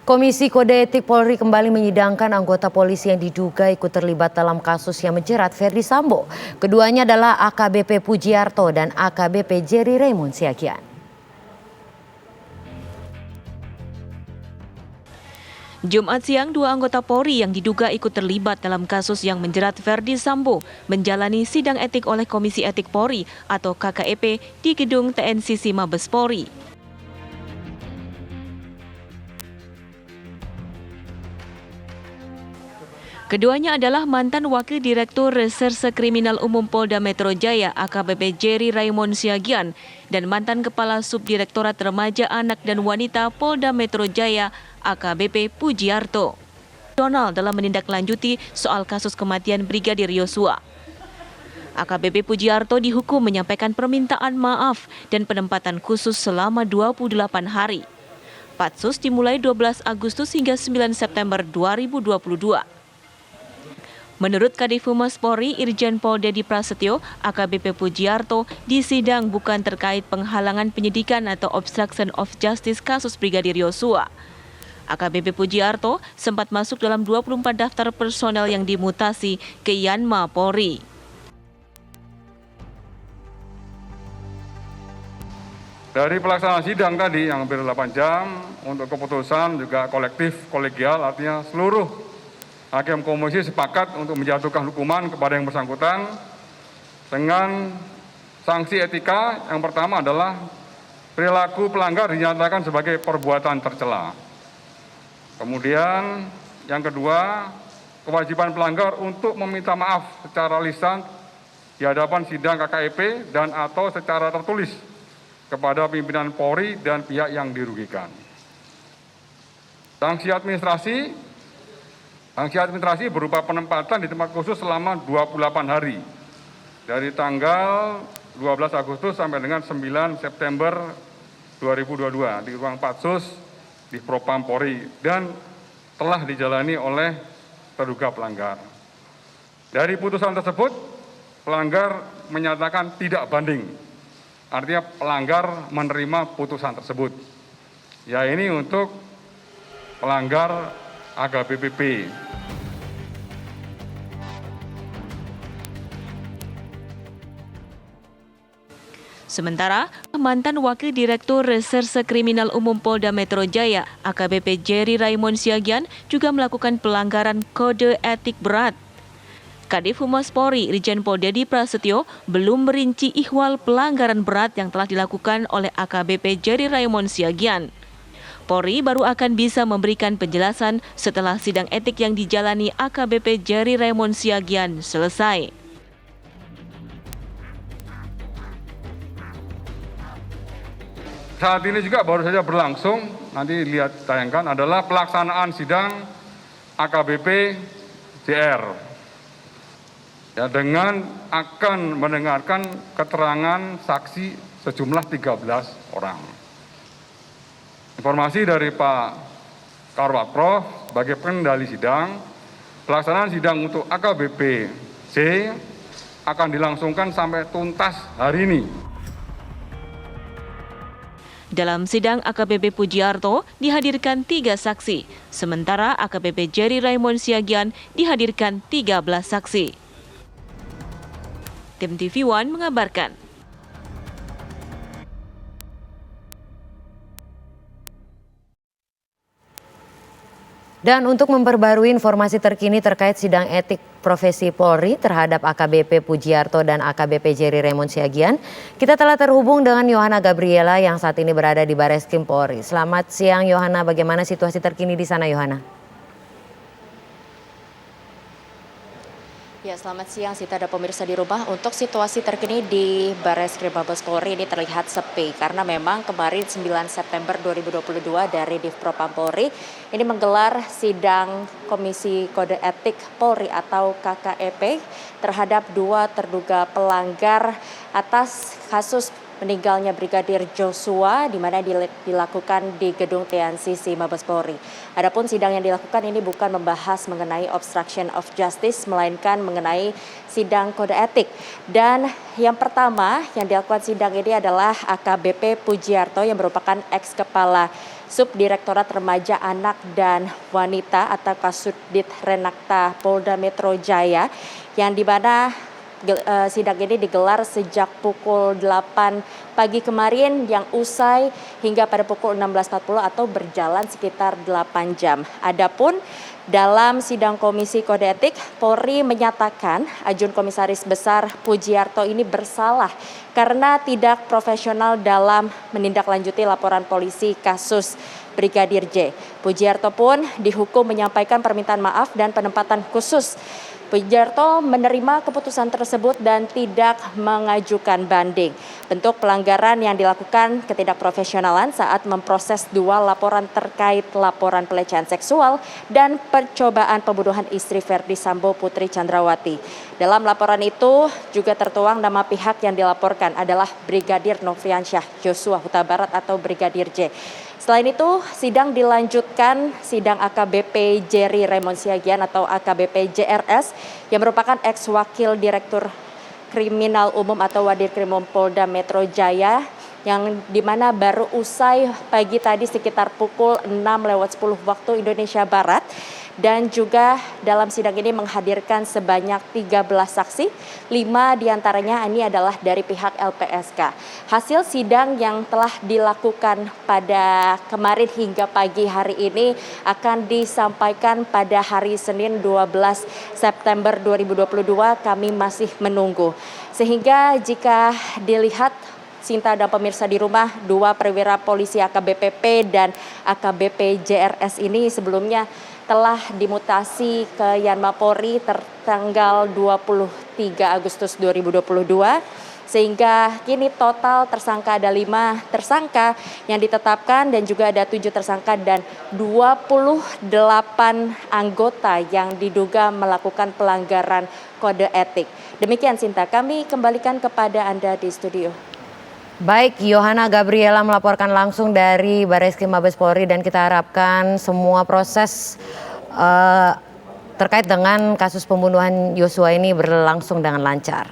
Komisi Kode Etik Polri kembali menyidangkan anggota polisi yang diduga ikut terlibat dalam kasus yang menjerat Ferdy Sambo. Keduanya adalah AKBP Pujiarto dan AKBP Jerry Raymond Siagian. Jumat siang, dua anggota Polri yang diduga ikut terlibat dalam kasus yang menjerat Ferdy Sambo menjalani sidang etik oleh Komisi Etik Polri atau KKEP di gedung TNCC Mabes Polri. Keduanya adalah mantan Wakil Direktur Reserse Kriminal Umum Polda Metro Jaya AKBP Jerry Raymond Siagian dan mantan Kepala Subdirektorat Remaja Anak dan Wanita Polda Metro Jaya AKBP Pujiarto. Donald dalam menindaklanjuti soal kasus kematian Brigadir Yosua. AKBP Pujiarto dihukum menyampaikan permintaan maaf dan penempatan khusus selama 28 hari. Patsus dimulai 12 Agustus hingga 9 September 2022. Menurut Kadif Humas Polri Irjen Pol Dedi Prasetyo, AKBP Pujiarto disidang bukan terkait penghalangan penyidikan atau obstruction of justice kasus Brigadir Yosua. AKBP Pujiarto sempat masuk dalam 24 daftar personel yang dimutasi ke Yanma Polri. Dari pelaksanaan sidang tadi yang hampir 8 jam, untuk keputusan juga kolektif, kolegial, artinya seluruh Hakim Komisi sepakat untuk menjatuhkan hukuman kepada yang bersangkutan dengan sanksi etika. Yang pertama adalah perilaku pelanggar dinyatakan sebagai perbuatan tercela. Kemudian yang kedua, kewajiban pelanggar untuk meminta maaf secara lisan di hadapan sidang KKEP dan atau secara tertulis kepada pimpinan Polri dan pihak yang dirugikan. Sanksi administrasi berupa penempatan di tempat khusus selama 28 hari dari tanggal 12 Agustus sampai dengan 9 September 2022 di ruang Patsus di Propam Polri dan telah dijalani oleh terduga pelanggar. Dari putusan tersebut, pelanggar menyatakan tidak banding. Artinya pelanggar menerima putusan tersebut. Ya, ini untuk pelanggar AKBP. Sementara, mantan Wakil Direktur Reserse Kriminal Umum Polda Metro Jaya AKBP Jerry Raymond Siagian juga melakukan pelanggaran kode etik berat. Kadif Humas Polri Irjen Pol Dedi Prasetyo belum merinci ihwal pelanggaran berat yang telah dilakukan oleh AKBP Jerry Raymond Siagian. Polri baru akan bisa memberikan penjelasan setelah sidang etik yang dijalani AKBP Jerry Raymond Siagian selesai. Saat ini juga baru saja berlangsung, nanti lihat tayangkan, adalah pelaksanaan sidang AKBP JR. Ya, dengan akan mendengarkan keterangan saksi sejumlah 13 orang. Informasi dari Pak Karwat Prof sebagai pengendali sidang, pelaksanaan sidang untuk AKBP C akan dilangsungkan sampai tuntas hari ini. Dalam sidang AKBP Pujiarto dihadirkan 3 saksi, sementara AKBP Jerry Raymond Siagian dihadirkan 13 saksi. Tim TV One mengabarkan. Dan untuk memperbarui informasi terkini terkait sidang etik profesi Polri terhadap AKBP Pujiarto dan AKBP Jerry Raymond Siagian, kita telah terhubung dengan Yohana Gabriela yang saat ini berada di Bareskrim Polri. Selamat siang Yohana, bagaimana situasi terkini di sana Yohana? Ya, selamat siang Sita dan pemirsa di rumah. Untuk situasi terkini di Bareskrim Mabes Polri ini terlihat sepi karena memang kemarin 9 September 2022 dari Divpropam Polri ini menggelar sidang Komisi Kode Etik Polri atau KKEP terhadap 2 terduga pelanggar atas kasus meninggalnya Brigadir Joshua di mana dilakukan di gedung TNCC Mabes Polri. Adapun sidang yang dilakukan ini bukan membahas mengenai obstruction of justice melainkan mengenai sidang kode etik. Dan yang pertama yang dilakukan sidang ini adalah AKBP Pujiarto yang merupakan ex kepala Subdirektorat Remaja Anak dan Wanita atau Kasudit Renakta Polda Metro Jaya, yang dimana sidang ini digelar sejak pukul 8 pagi kemarin yang usai hingga pada pukul 16.40 atau berjalan sekitar 8 jam. Adapun dalam sidang Komisi Kode Etik, Polri menyatakan Ajun Komisaris Besar Pujiarto ini bersalah karena tidak profesional dalam menindaklanjuti laporan polisi kasus Brigadir J. Pujiarto pun dihukum menyampaikan permintaan maaf dan penempatan khusus. Pujiarto menerima keputusan tersebut dan tidak mengajukan banding. Bentuk pelanggaran yang dilakukan ketidakprofesionalan saat memproses 2 laporan terkait laporan pelecehan seksual dan percobaan pembunuhan istri Verdi Sambo Putri Chandrawati. Dalam laporan itu juga tertuang nama pihak yang dilaporkan adalah Brigadir Nofriansyah Yosua Huta Barat atau Brigadir J. Selain itu, sidang dilanjutkan sidang AKBP Jerry Raymond Siagian atau AKBP JRS yang merupakan ex-wakil Direktur Kriminal Umum atau Wadir Krimum Polda Metro Jaya yang dimana baru usai pagi tadi sekitar pukul 6:10 waktu Indonesia Barat. Dan juga dalam sidang ini menghadirkan sebanyak 13 saksi, 5 diantaranya ini adalah dari pihak LPSK. Hasil sidang yang telah dilakukan pada kemarin hingga pagi hari ini akan disampaikan pada hari Senin 12 September 2022, kami masih menunggu. Sehingga jika dilihat Sinta dan pemirsa di rumah, 2 perwira polisi AKBP dan AKBP JRS ini sebelumnya telah dimutasi ke Yanma Polri tertanggal 23 Agustus 2022. Sehingga kini total tersangka ada 5 tersangka yang ditetapkan dan juga ada 7 tersangka dan 28 anggota yang diduga melakukan pelanggaran kode etik. Demikian Sinta, kami kembalikan kepada Anda di studio. Baik, Yohana Gabriela melaporkan langsung dari Barreskrim Mabes Polri dan kita harapkan semua proses terkait dengan kasus pembunuhan Yosua ini berlangsung dengan lancar.